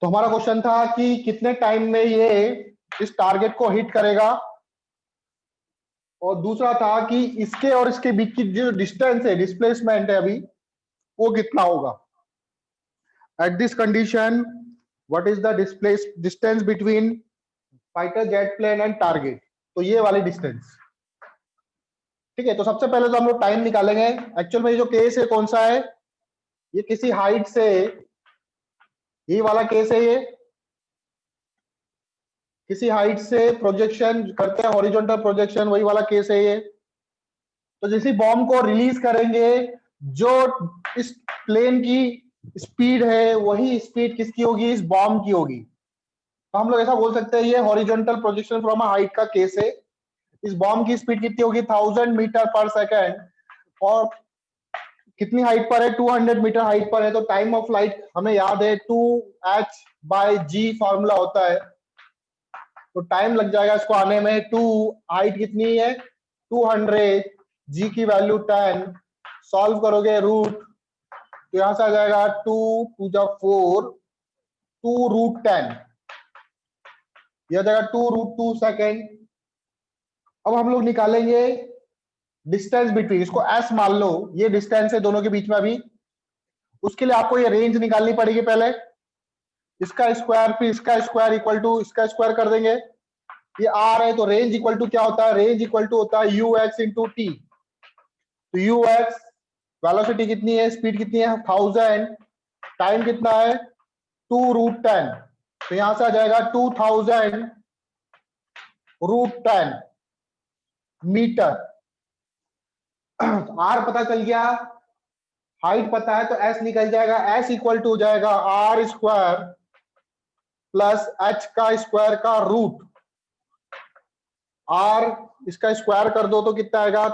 तो हमारा क्वेश्चन था कि कितने टाइम में ये इस टारगेट को हिट करेगा, और दूसरा था कि इसके और इसके बीच की जो डिस्टेंस है, डिस्प्लेसमेंट है अभी, वो कितना होगा। At this condition what is the distance between fighter jet plane and target, तो ये वाली डिस्टेंस। ठीक है, तो सबसे पहले तो हम लोग टाइम निकालेंगे। एक्चुअल में ये जो केस है कौन सा है, ये किसी हाइट से, ये वाला केस है, ये किसी हाइट से प्रोजेक्शन करते हैं, हॉरिजॉन्टल प्रोजेक्शन, वही वाला केस है ये। तो जैसे बॉम्ब को रिलीज करेंगे, जो इस प्लेन की स्पीड है वही स्पीड किसकी होगी, इस बॉम्ब की होगी। तो हम लोग ऐसा बोल सकते हैं ये horizontal projection from a height का केस है। इस बॉम्ब की स्पीड कितनी होगी, 1000 मीटर पर सेकेंड, और कितनी हाइट पर है, 200 मीटर हाइट पर है। तो टाइम ऑफ लाइट हमें याद है 2h/g फॉर्मूला होता है। तो टाइम लग जाएगा इसको आने में 2, हाइट कितनी है 200, g की वैल्यू 10, सॉल्व करोगे रूट, तो यहां से आ जाएगा 2 टू द 4, 2√10, यह आ जाएगा 2√2 सेकेंड। अब हम लोग निकालेंगे डिस्टेंस बिटवीन, इसको s मान लो, ये डिस्टेंस है दोनों के बीच में अभी। उसके लिए आपको ये रेंज निकालनी पड़ेगी पहले, इसका स्क्वायर फिर इसका स्क्वायर इक्वल टू इसका स्क्वायर कर देंगे। ये r है, तो रेंज इक्वल टू क्या होता है, रेंज इक्वल टू होता है ux इंटू टी। तो ux वेलोसिटी कितनी है, स्पीड कितनी है 1000, टाइम कितना है 2√10, तो यहां से आ जाएगा 2000√10 मीटर। r पता चल गया, हाइट पता है, तो s निकल जाएगा, s इक्वल टू हो जाएगा r स्क्वायर प्लस h का स्क्वायर का रूट। r इसका स्क्वायर कर दो तो कितना आएगा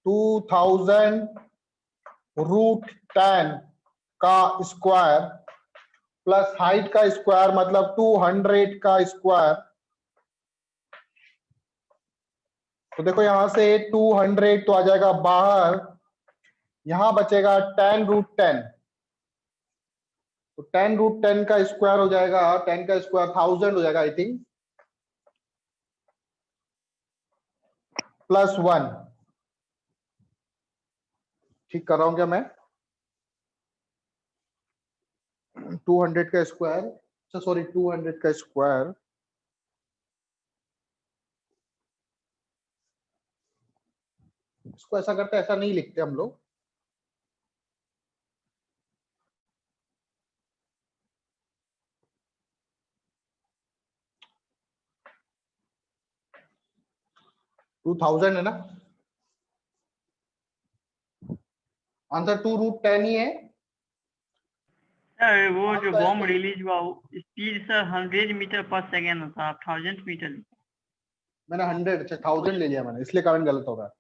2000√10 का स्क्वायर प्लस हाइट का स्क्वायर मतलब 200 का स्क्वायर। तो देखो यहां से 200 तो आ जाएगा बाहर, यहां बचेगा 10√10, तो 10√10 का स्क्वायर हो जाएगा, 10 का स्क्वायर 1000 हो जाएगा आई थिंक, प्लस 1। ठीक कर रहा हूं क्या मैं, 200 का स्क्वायर, अच्छा सॉरी 200 का स्क्वायर, इसको ऐसा करते, ऐसा नहीं लिखते हम लोग, टू 2000 है ना आंसर, 2√10 ही है। सर वो जो आपका बॉम्ब रिलीज हुआ स्पीड सर 100 मीटर पर सेकेंड होता है, 1000 मीटर। मैंने 100, अच्छा 1000 ले लिया मैंने, इसलिए कारण गलत हो रहा है।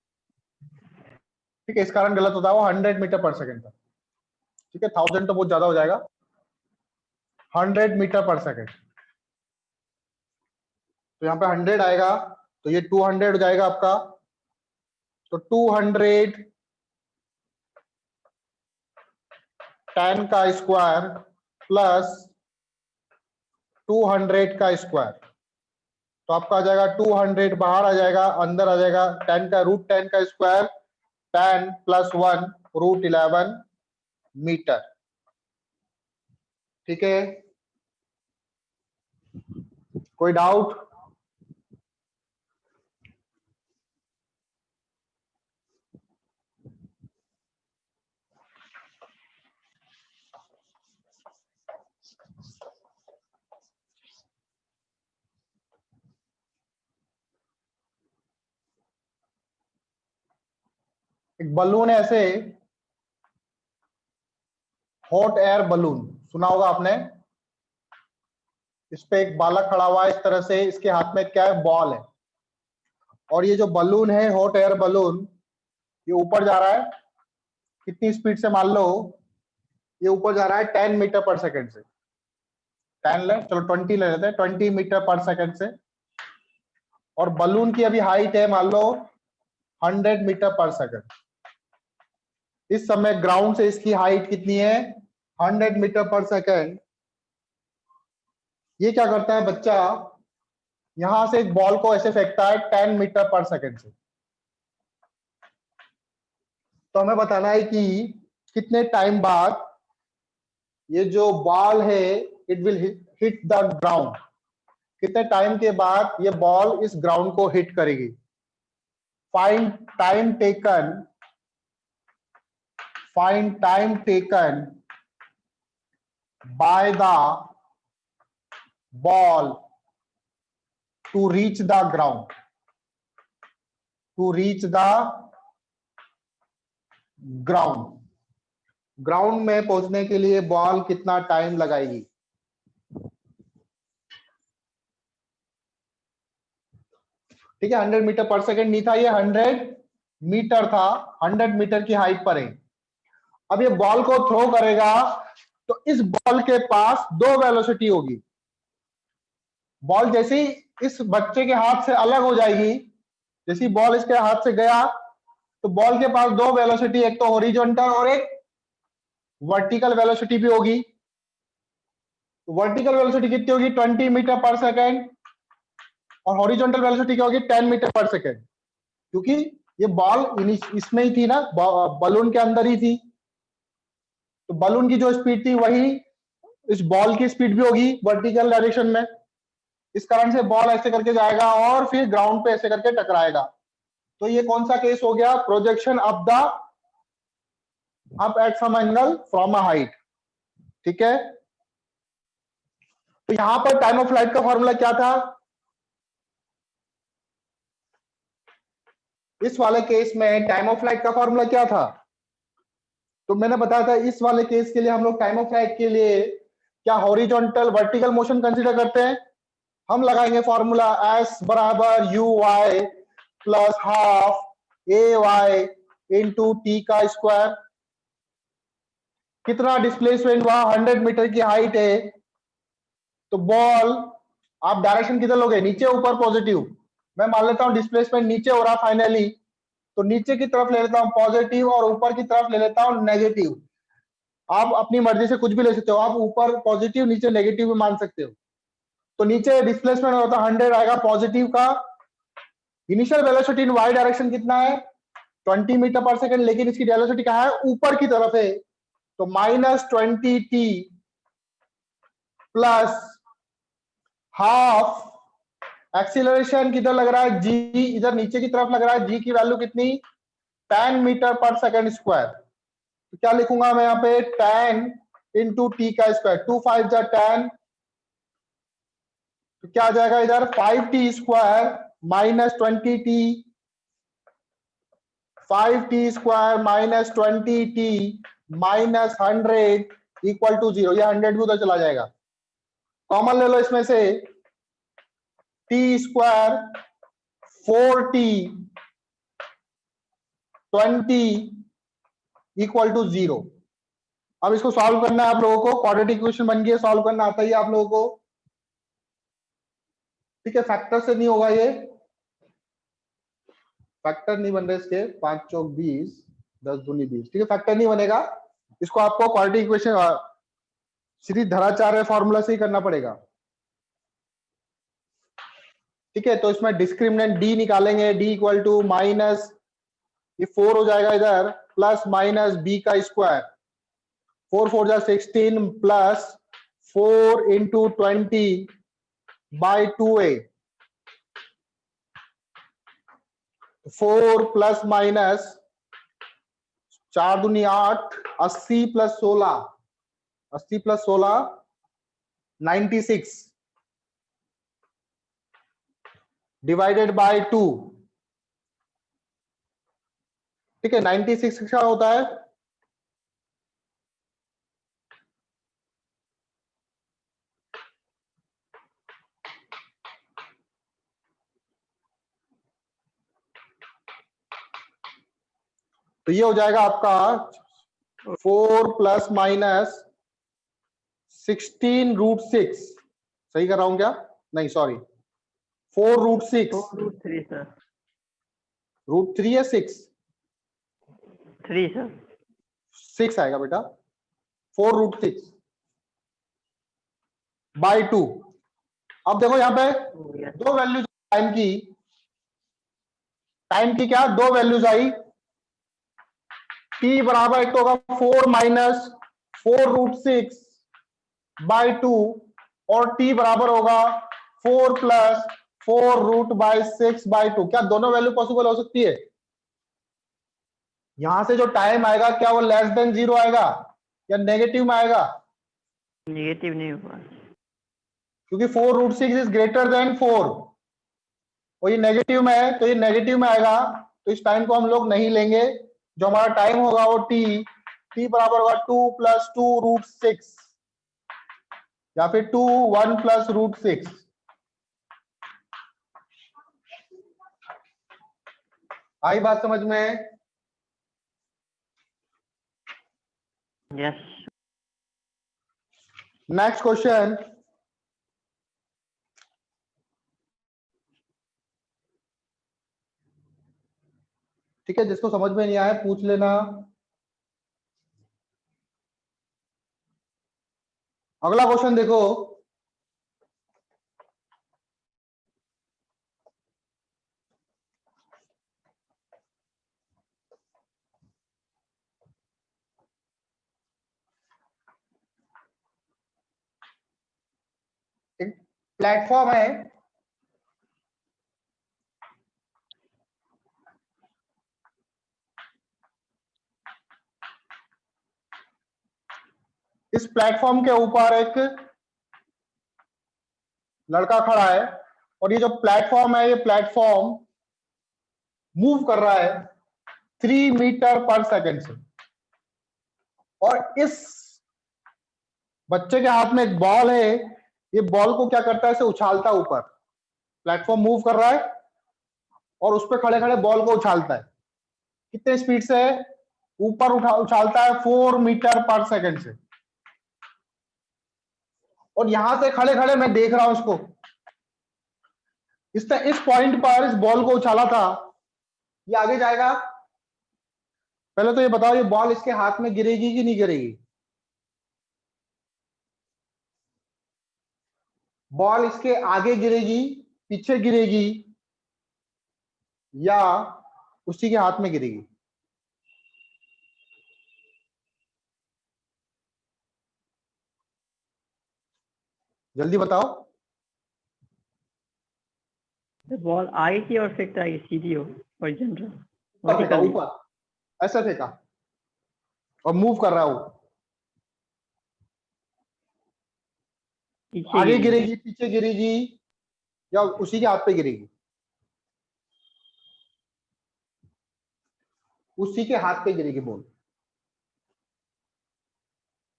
ठीक है, इस कारण गलत होता है, वो 100 मीटर पर सेकेंड था। ठीक है, 1000 तो बहुत ज्यादा हो जाएगा, 100 मीटर पर सेकेंड। तो यहाँ पे 100 आएगा, तो ये 200 हो जाएगा आपका, तो 200 10 का स्क्वायर प्लस 200 का स्क्वायर, तो आपका आ जाएगा 200 बाहर आ जाएगा, अंदर आ जाएगा 10 का √10 का स्क्वायर, 10 प्लस 1 √11 मीटर। ठीक है, कोई डाउट? एक बलून है ऐसे, हॉट एयर बलून, सुना होगा आपने। इस पे एक बालक खड़ा हुआ है इस तरह से, इसके हाथ में क्या है, बॉल है, और ये जो बलून है हॉट एयर बलून, ये ऊपर जा रहा है, कितनी स्पीड से, मान लो ये ऊपर जा रहा है 10 मीटर पर सेकेंड से, 10 ले, चलो 20 ले लेते हैं, 20 मीटर पर सेकेंड से, और बलून की अभी हाइट है मान लो 100 मीटर पर सेकेंड। इस समय ग्राउंड से इसकी हाइट कितनी है 100 मीटर पर सेकेंड, ये क्या करता है बच्चा, यहां से एक बॉल को ऐसे फेंकता है 10 मीटर पर सेकेंड से। तो हमें बताना है कि कितने टाइम बाद ये जो बॉल है it will hit the ground, कितने टाइम के बाद ये बॉल इस ग्राउंड को हिट करेगी। Find time taken, find time taken by the ball to reach the ground, to reach the ground, ground में पहुंचने के लिए बॉल कितना टाइम लगाएगी। ठीक है, 100 मीटर पर सेकेंड नहीं था, ये 100 मीटर था, 100 मीटर की हाइट पर है। अब ये बॉल को थ्रो करेगा तो इस बॉल के पास दो वेलोसिटी होगी। बॉल जैसे ही इस बच्चे के हाथ से अलग हो जाएगी, जैसी बॉल इसके हाथ से गया तो बॉल के पास दो वेलोसिटी, एक तो हॉरिजॉन्टल और एक वर्टिकल वेलोसिटी भी होगी। तो वर्टिकल वेलोसिटी कितनी होगी 20 मीटर पर सेकेंड, और हॉरिजॉन्टल वेलोसिटी क्या होगी 10 मीटर पर सेकेंड, क्योंकि ये बॉल इसमें ही थी ना, बलून के अंदर ही थी। तो बलून की जो स्पीड थी वही इस बॉल की स्पीड भी होगी वर्टिकल डायरेक्शन में। इस कारण से बॉल ऐसे करके जाएगा और फिर ग्राउंड पे ऐसे करके टकराएगा। तो ये कौन सा केस हो गया, projection up the up at some angle from a height. ठीक है, तो यहां पर टाइम ऑफ फ्लाइट का फॉर्मूला क्या था, इस वाले केस में टाइम ऑफ फ्लाइट का फॉर्मूला क्या था। तो मैंने बताया था इस वाले केस के लिए हम लोग टाइम ऑफ फ्लाइट के लिए क्या हॉरिजॉन्टल वर्टिकल मोशन कंसीडर करते हैं। हम लगाएंगे फॉर्मूला एस बराबर U Y plus half A Y into T का स्क्वायर। कितना डिस्प्लेसमेंट हुआ, 100 मीटर की हाइट है, तो बॉल आप डायरेक्शन किधर लोगे, नीचे ऊपर पॉजिटिव। मैं मान लेता हूं डिस्प्लेसमेंट नीचे हो रहा फाइनली, तो नीचे की तरफ ले लेता हूं पॉजिटिव और ऊपर की तरफ ले लेता हूं नेगेटिव। आप अपनी मर्जी से कुछ भी ले सकते हो, आप ऊपर पॉजिटिव नीचे नेगेटिव भी मान सकते हो। तो नीचे डिस्प्लेसमेंट होता है 100 आएगा पॉजिटिव का। Initial velocity in Y direction कितना है 20 मीटर पर सेकेंड, लेकिन इसकी वेलोसिटी कहाँ है, ऊपर की तरफ है, तो -20t प्लस हाफ एक्सीलरेशन किधर लग रहा है, जी इधर नीचे की तरफ लग रहा है, जी की वैल्यू कितनी 10 मीटर पर सेकेंड स्क्वायर। तो क्या लिखूंगा मैं यहाँ पे 10 इंटू टी का स्क्वायर, 2 5 जा 10, तो क्या आ जाएगा इधर 5t square -20t, 5t square -20t -100 equal to 0। ये 100 भी उधर चला जाएगा, कॉमन ले लो इसमें से, t square 4t 20 equal to 0। अब इसको सॉल्व करना है आप लोगों को, क्वाड्रेटिक इक्वेशन बन गई, सॉल्व करना आता ही है आप लोगों को। ठीक है, फैक्टर से नहीं होगा ये, फैक्टर नहीं बन रहे इसके, 5 चौक 20 10 दूनी 20, ठीक है फैक्टर नहीं बनेगा। इसको आपको क्वाड्रेटिक इक्वेशन सीधी धराचार्य फॉर्मूला से ही करना पड़ेगा। ठीक है, तो इसमें डिस्क्रिमिनेंट डी निकालेंगे, डी इक्वल टू माइनस ये 4 हो जाएगा इधर प्लस माइनस बी का स्क्वायर, 4 4 जा 16 plus 4 into 20 by 2a, 4 plus minus 4 दूनी 8, 80 प्लस 16, 80 प्लस 16 96 डिवाइडेड बाय 2। ठीक है, 96 क्या होता है, तो ये हो जाएगा आपका 4 प्लस माइनस 16√6, सही कर रहा हूं क्या, नहीं सॉरी 4√6, √3 सर, √3 या 6, 3 सर, 6 आएगा बेटा, 4√6 बाई 2। अब देखो यहाँ पे yes, दो वैल्यूज टाइम की क्या दो वैल्यूज आई। t बराबर एक तो होगा 4 माइनस 4√6 बाई 2 और t बराबर होगा 4 प्लस 4√6 बाई 2। क्या दोनों वैल्यू पॉसिबल हो सकती है? यहां से जो टाइम आएगा क्या वो लेस देन 0 आएगा या नेगेटिव में आएगा? नेगेटिव नहीं होगा। क्योंकि 4√6 इज ग्रेटर देन 4 और ये नेगेटिव में है तो ये नेगेटिव में आएगा, तो इस टाइम को हम लोग नहीं लेंगे। जो हमारा टाइम होगा वो t बराबर होगा 2 प्लस 2√6 या फिर 2 1 प्लस √6। आई बात समझ में? Yes, next question. ठीक है, जिसको समझ में नहीं आया पूछ लेना। अगला क्वेश्चन देखो। एक प्लेटफॉर्म है, इस प्लेटफॉर्म के ऊपर एक लड़का खड़ा है और ये जो प्लेटफॉर्म है ये प्लेटफॉर्म मूव कर रहा है 3 मीटर पर सेकेंड से। और इस बच्चे के हाथ में एक बॉल है, ये बॉल को क्या करता है, इसे उछालता है ऊपर। प्लेटफॉर्म मूव कर रहा है और उस पर खड़े खड़े बॉल को उछालता है। कितने स्पीड से? ऊपर उछालता है 4 मीटर पर सेकेंड से। और यहां से खड़े खड़े मैं देख रहा हूं इसको, इसने इस पॉइंट पर इस बॉल को उछाला था, ये आगे जाएगा। पहले तो ये बताओ, ये बॉल इसके हाथ में गिरेगी कि नहीं गिरेगी? बॉल इसके आगे गिरेगी, पीछे गिरेगी या उसी के हाथ में गिरेगी? जल्दी बताओ। द बॉल आगे की ओर फेंकता है, सीधी हो हॉरिजॉन्टल ऊपर फेंका, ऊपर ऐसा फेंका और मूव कर रहा है वो। पीछे आगे गिरी। गिरेगी, पीछे गिरेगी या उसी के हाथ पे गिरेगी? उसी के हाथ पे गिरेगी बॉल।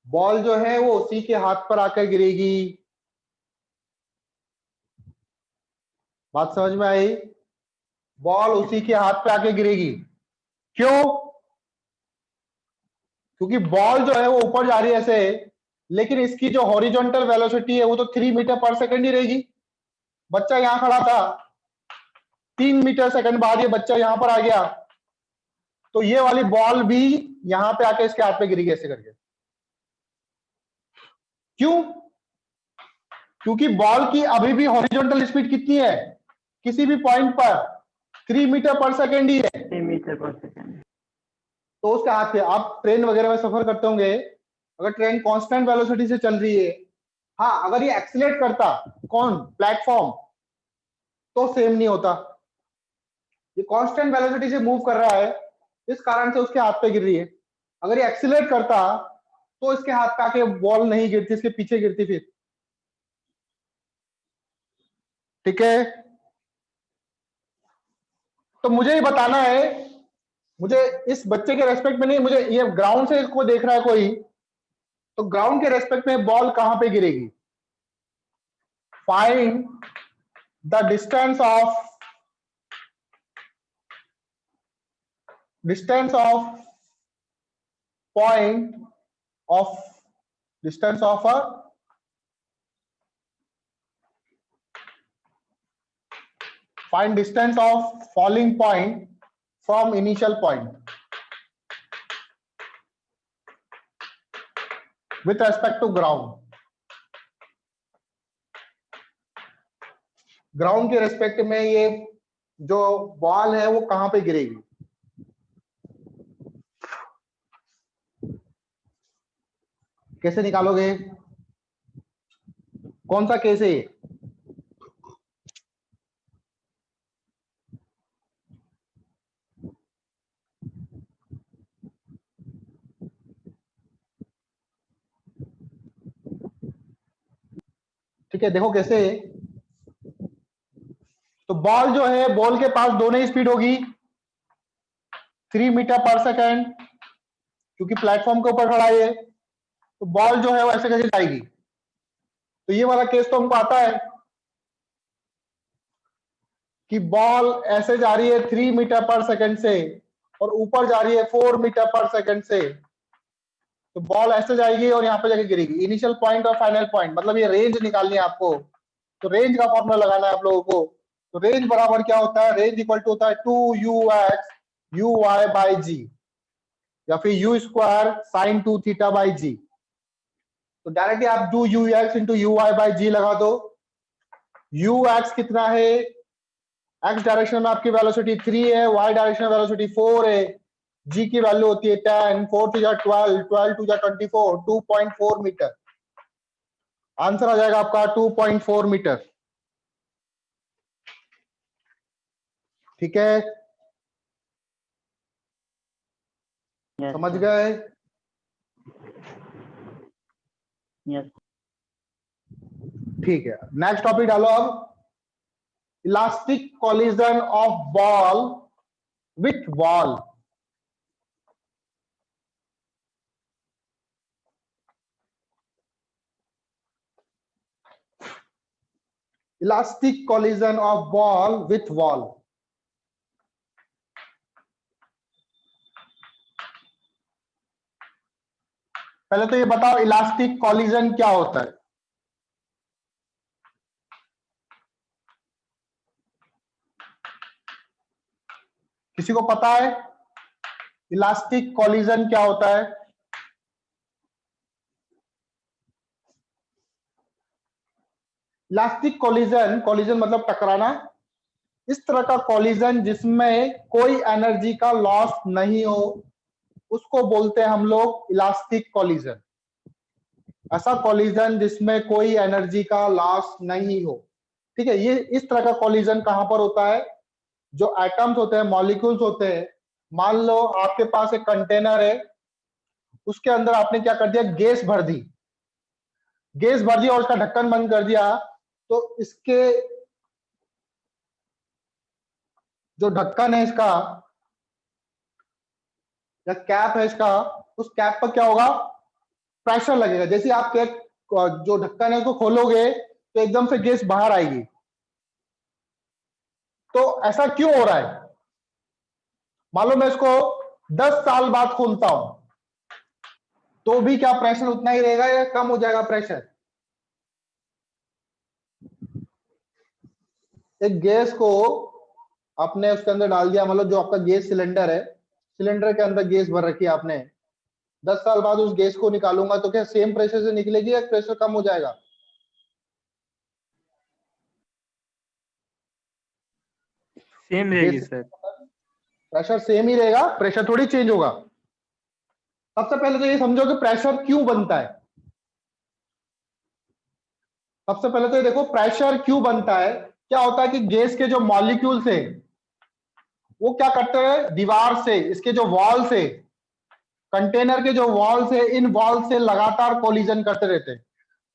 बॉल जो है वो उसी के हाथ पर आकर गिरेगी। बात समझ में आई? बॉल उसी के हाथ पे आके गिरेगी। क्यों? क्योंकि बॉल जो है वो ऊपर जा रही है ऐसे, लेकिन इसकी जो हॉरिजॉन्टल वेलोसिटी है वो तो 3 मीटर पर सेकंड ही रहेगी। बच्चा यहां खड़ा था, 3 मीटर सेकंड बाद ये बच्चा यहां पर आ गया, तो ये वाली बॉल भी यहां पे आके इसके हाथ पे गिरेगी ऐसे करके। क्यों? क्योंकि बॉल की अभी भी हॉरिजॉन्टल स्पीड कितनी है किसी भी पॉइंट पर? 3 मीटर पर सेकंड ही है। 3 मीटर पर सेकंड। तो उसके हाथ पे, आप ट्रेन वगैरह में सफर करते होंगे, अगर ट्रेन कांस्टेंट वेलोसिटी से चल रही है, हाँ अगर ये एक्सीलरेट करता, कौन? प्लेटफॉर्म, तो सेम नहीं होता। ये कांस्टेंट वेलोसिटी से मूव कर रहा है, इस कारण से उसके हाथ पे गिर रही है। अगर ये एक्सीलरेट करता तो इसके हाथ पे आके बॉल नहीं गिरती, इसके पीछे गिरती फिर। ठीक है, तो मुझे ये बताना है, मुझे इस बच्चे के रेस्पेक्ट में नहीं, मुझे ये ग्राउंड से इसको देख रहा है कोई, तो ग्राउंड के रेस्पेक्ट में बॉल कहां पे गिरेगी? Find the distance of point of distance of a find distance of falling point from initial point. With respect to ground, ground के रेस्पेक्ट में ये जो बॉल है वो कहां पे गिरेगी। कैसे निकालोगे, कौन सा केस है ये? ठीक है, देखो कैसे। तो बॉल जो है, बॉल के पास दोनों ही स्पीड होगी 3 मीटर पर सेकेंड, क्योंकि प्लेटफॉर्म के ऊपर खड़ा है, तो बॉल जो है वो ऐसे कैसे जाएगी। तो ये वाला केस तो हमको आता है कि बॉल ऐसे जा रही है 3 मीटर पर सेकेंड से और ऊपर जा रही है 4 मीटर पर सेकेंड से, तो बॉल ऐसे जाएगी और यहाँ पे जाके गिरेगी। इनिशियल पॉइंट और फाइनल पॉइंट, मतलब ये रेंज निकालनी है आपको। तो रेंज का फॉर्मूला लगाना है आप लोगों को। तो रेंज बराबर क्या होता है, रेंज इक्वल टू होता है 2ux uy बाई जी, या फिर u square sine 2 theta by g. तो डायरेक्टली आप do ux into uy by g लगा दो। ux कितना है, x डायरेक्शन में आपकी वेलोसिटी 3 है, y डायरेक्शन में वेलोसिटी 4 है, g की वैल्यू होती है 10, 4 टू जा 12, 12 टू जा 24, 2.4 मीटर। आंसर आ जाएगा आपका 2.4 मीटर। ठीक है, Yes, समझ sir. गए। Yes. ठीक है, नेक्स्ट टॉपिक डालो अब। Elastic collision of ball with wall. Elastic collision of ball with wall. पहले तो ये बताओ इलास्टिक कोलिजन क्या होता है। किसी को पता है इलास्टिक कोलिजन क्या होता है? इलास्टिक कोलिजन, कोलिजन मतलब टकराना, इस तरह का कोलिजन जिसमें कोई एनर्जी का लॉस नहीं हो, उसको बोलते हैं हम लोग इलास्टिक कोलिजन। ऐसा कोलिजन जिसमें कोई एनर्जी का लॉस नहीं हो। ठीक है, ये इस तरह का कोलिजन कहां पर होता है, जो एटम्स होते हैं, मॉलिक्यूल्स होते हैं। मान लो आपके पास एक कंटेनर है, उसके अंदर आपने क्या कर दिया, गैस भर दी, गैस भर दिया और उसका ढक्कन बंद कर दिया। तो इसके जो ढक्कन है इसका, या कैप है इसका, उस कैप पर क्या होगा, प्रेशर लगेगा। जैसे आप केक जो ढक्कन है उसको खोलोगे तो एकदम से गैस बाहर आएगी। तो ऐसा क्यों हो रहा है? मान लो मैं इसको 10 साल बाद खोलता हूं, तो भी क्या प्रेशर उतना ही रहेगा या कम हो जाएगा प्रेशर? एक गैस को आपने उसके अंदर डाल दिया, मतलब जो आपका गैस सिलेंडर है, सिलेंडर के अंदर गैस भर रखी है आपने। 10 साल बाद उस गैस को निकालूंगा तो क्या सेम प्रेशर से निकलेगी या प्रेशर कम हो जाएगा? सेम रहेगी सर। प्रेशर सेम ही रहेगा, प्रेशर थोड़ी चेंज होगा। सबसे पहले तो ये समझो कि प्रेशर क्यों बनता है। सबसे पहले तो ये देखो प्रेशर क्यों बनता है। क्या होता है कि गैस के जो मॉलिक्यूल्स है वो क्या करते हैं, दीवार से, इसके जो वॉल से, कंटेनर के जो वॉल से, इन वॉल से लगातार कोलिजन करते रहते हैं,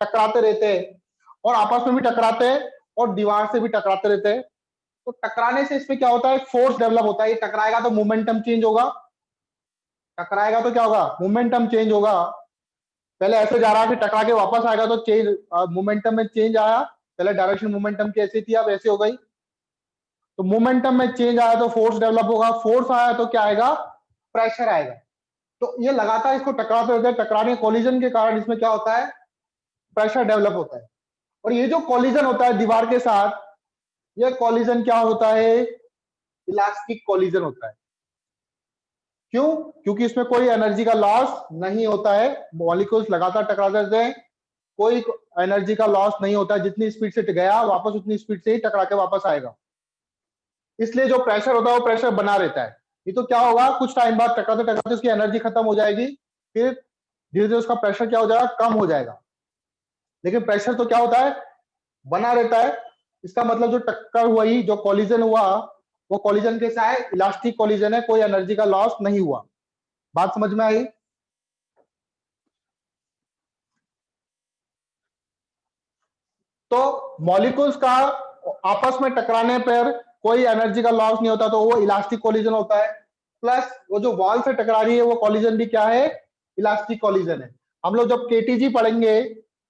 टकराते रहते हैं, और आपस में भी टकराते हैं और दीवार से भी टकराते रहते हैं। तो टकराने से इसमें क्या होता है, फोर्स डेवलप होता है। ये टकराएगा तो मोमेंटम चेंज होगा, टकराएगा तो क्या होगा, मोमेंटम चेंज होगा। पहले ऐसे जा रहा है, फिर टकरा के वापस आएगा तो चेंज, मोमेंटम में चेंज आया। पहले डायरेक्शन मोमेंटम की ऐसी थी, अब ऐसे हो गई। तो मोमेंटम में चेंज आया तो फोर्स डेवलप होगा, फोर्स आया तो क्या आएगा, प्रेशर आएगा। तो ये लगातार इसको टकराते रहते हैं, टकराने कोलिजन के कारण इसमें क्या होता है, प्रेशर डेवलप होता है। और ये जो कोलिजन होता है दीवार के साथ, ये कोलिजन क्या होता है, इलास्टिक कोलिजन होता है। क्यों? क्योंकि इसमें कोई एनर्जी का लॉस नहीं होता है, मॉलिक्यूल्स लगातार टकराते रहते हैं, कोई एनर्जी का लॉस नहीं होता है, जितनी स्पीड से गया वापस उतनी स्पीड से ही टकरा के वापस आएगा। इसलिए जो प्रेशर होता है वो प्रेशर बना रहता है। ये तो क्या होगा, कुछ टाइम बाद टकराते टकराते उसकी एनर्जी खत्म हो जाएगी, फिर धीरे धीरे उसका प्रेशर क्या हो जाएगा, कम हो जाएगा। लेकिन प्रेशर तो क्या होता है, बना रहता है। इसका मतलब जो टक्कर हुई, जो कॉलिजन हुआ, वो कॉलिजन कैसा है, इलास्टिक कॉलिजन है, कोई एनर्जी का लॉस नहीं हुआ। बात समझ में आई? तो मॉलिक्यूल्स का आपस में टकराने पर कोई एनर्जी का लॉस नहीं होता, तो वो इलास्टिक कॉलिजन होता है। प्लस वो जो वॉल से टकरा रही है वो कॉलिजन भी क्या है, इलास्टिक कॉलिजन है। हम लोग जब केटीजी पढ़ेंगे,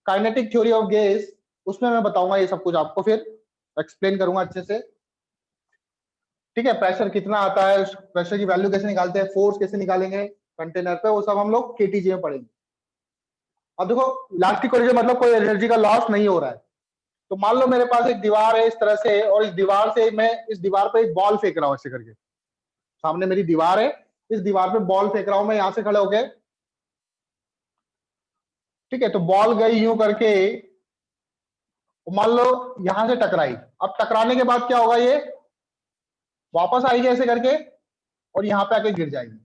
काइनेटिक थ्योरी ऑफ गैस, उसमें मैं बताऊंगा ये सब कुछ आपको, फिर एक्सप्लेन करूंगा अच्छे से। ठीक है, प्रेशर कितना आता है, प्रेशर की वैल्यू कैसे निकालते हैं, फोर्स कैसे निकालेंगे कंटेनर पे, वो सब हम लोग केटीजी में पढ़ेंगे। अब देखो, इलास्टिक कॉलिजन मतलब कोई एनर्जी का लॉस नहीं हो रहा है। तो मान लो मेरे पास एक दीवार है इस तरह से, और इस दीवार से मैं इस दीवार पे एक बॉल फेंक रहा हूं ऐसे करके। सामने मेरी दीवार है, इस दीवार पे बॉल फेंक रहा हूं मैं यहां से खड़े होके। ठीक है, तो बॉल गई यूं करके, मान लो यहां से टकराई। अब टकराने के बाद क्या होगा, ये वापस आएगी ऐसे करके और यहाँ पे आके गिर जाएगी।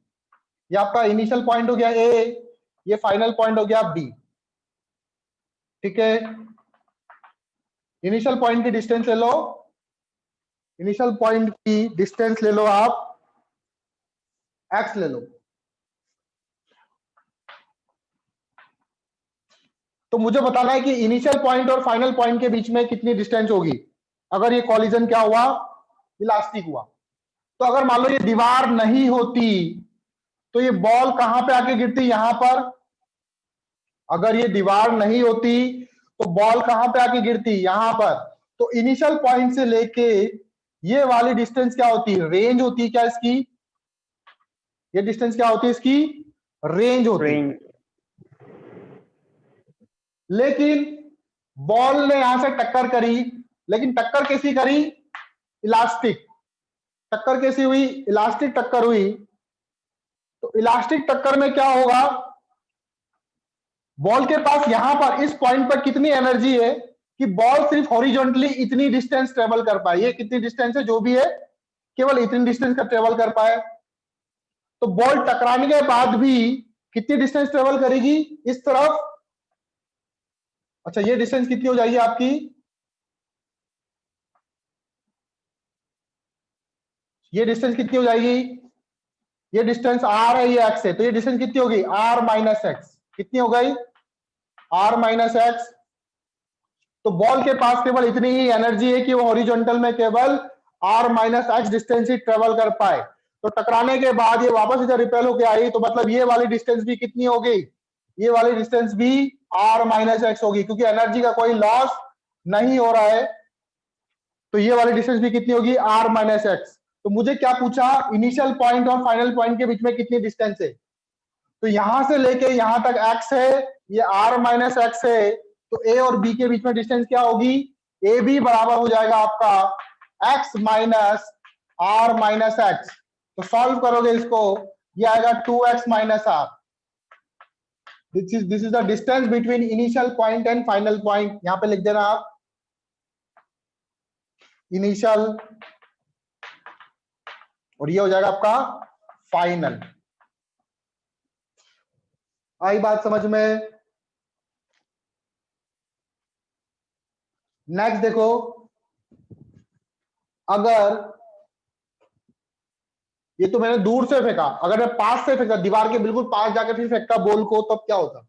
ये आपका इनिशियल पॉइंट हो गया ए, ये फाइनल पॉइंट हो गया बी। ठीक है, इनिशियल पॉइंट की डिस्टेंस ले लो, इनिशियल पॉइंट की डिस्टेंस ले लो आप, एक्स ले लो। तो मुझे बताना है कि इनिशियल पॉइंट और फाइनल पॉइंट के बीच में कितनी डिस्टेंस होगी अगर ये कॉलिजन क्या हुआ, इलास्टिक हुआ। तो अगर मान लो ये दीवार नहीं होती तो ये बॉल कहां पे आके गिरती, यहां पर। अगर ये दीवार नहीं होती तो बॉल कहां पे आके गिरती, यहां पर। तो इनिशियल पॉइंट से लेके ये वाली डिस्टेंस क्या होती है, रेंज होती है क्या इसकी, ये डिस्टेंस क्या होती है इसकी, रेंज होती है। रेंज। लेकिन बॉल ने यहां से टक्कर करी, लेकिन टक्कर कैसी करी, इलास्टिक। टक्कर कैसी हुई, इलास्टिक टक्कर हुई। तो इलास्टिक टक्कर में क्या होगा, बॉल के पास यहां पर इस पॉइंट पर कितनी एनर्जी है कि बॉल सिर्फ हॉरिजॉन्टली इतनी डिस्टेंस ट्रेवल कर पाए। ये कितनी डिस्टेंस है जो भी है, केवल इतनी डिस्टेंस का ट्रेवल कर पाए। तो बॉल टकराने के बाद भी कितनी डिस्टेंस ट्रेवल करेगी, इस तरफ। अच्छा, ये डिस्टेंस कितनी हो जाएगी आपकी, ये डिस्टेंस कितनी हो जाएगी, ये डिस्टेंस आर है, ये एक्स है, तो ये डिस्टेंस कितनी होगी, आर माइनस एक्स। कितनी हो गई, आर माइनस एक्स। तो बॉल के पास केवल इतनी ही एनर्जी है कि वो हॉरिजॉन्टल में केवल आर माइनस एक्स डिस्टेंस ही ट्रेवल कर पाए। तो टकराने के बाद ये वापस इधर रिपेल होके आई, तो मतलब ये वाली डिस्टेंस भी कितनी हो गई, ये वाली डिस्टेंस भी आर माइनस एक्स होगी, क्योंकि एनर्जी का कोई लॉस नहीं हो रहा है। तो ये वाली डिस्टेंस भी कितनी होगी, आर माइनस एक्स। तो मुझे क्या पूछा, इनिशियल पॉइंट और फाइनल पॉइंट के बीच में कितनी डिस्टेंस है। तो यहां से लेके यहां तक x है, ये r माइनस एक्स है। तो a और b के बीच में डिस्टेंस क्या होगी, ए बी बराबर हो जाएगा आपका x minus R minus X. तो सॉल्व करोगे इसको, ये आएगा 2x minus R. This is the distance between initial point and final point. यहां पे लिख देना आप, इनिशियल, और ये हो जाएगा आपका फाइनल। आई बात समझ में? नेक्स्ट देखो, अगर ये तो मैंने दूर से फेंका, अगर मैं पास से फेंका, दीवार के बिल्कुल पास जाके फिर फेंकता बॉल को, तब क्या होता,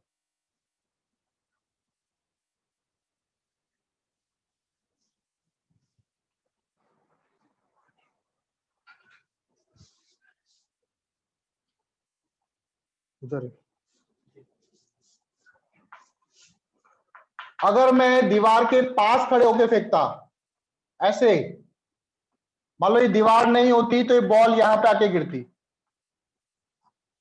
उधर। अगर मैं दीवार के पास खड़े होके फेंकता ऐसे, मान लो ये दीवार नहीं होती तो ये बॉल यहां पे आके गिरती।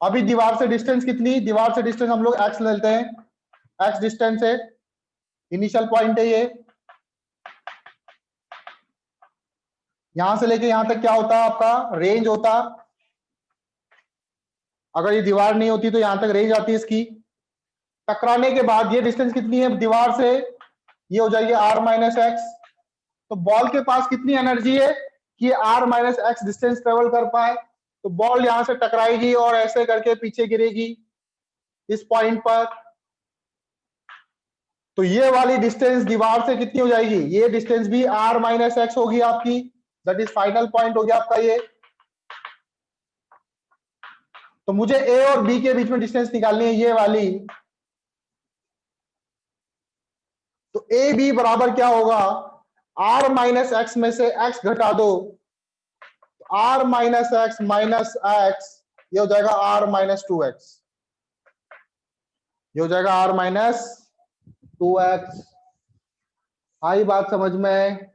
अभी दीवार से डिस्टेंस कितनी, दीवार से डिस्टेंस हम लोग एक्स लेते हैं, एक्स डिस्टेंस है, इनिशियल पॉइंट है ये। यहां से लेके यहां तक क्या होता आपका, रेंज होता। अगर ये दीवार नहीं होती तो यहां तक रेंज आती है इसकी। टकराने के बाद ये डिस्टेंस कितनी है दीवार से, ये हो जाएगी r माइनस एक्स। तो बॉल के पास कितनी एनर्जी है कि r minus X distance travel कर पाए। तो बॉल यहां से टकराएगी और ऐसे करके पीछे गिरेगी इस पॉइंट पर। तो ये वाली डिस्टेंस दीवार से कितनी हो जाएगी, ये डिस्टेंस भी r माइनस एक्स होगी आपकी। दैट इज फाइनल पॉइंट हो गया आपका ये। तो मुझे a और b के बीच में डिस्टेंस निकालनी है ये वाली। तो ए बी बराबर क्या होगा, r माइनस एक्स में से x घटा दो, r minus x minus x, ये हो जाएगा r माइनस 2x, ये हो जाएगा r माइनस 2x। आई बात समझ में?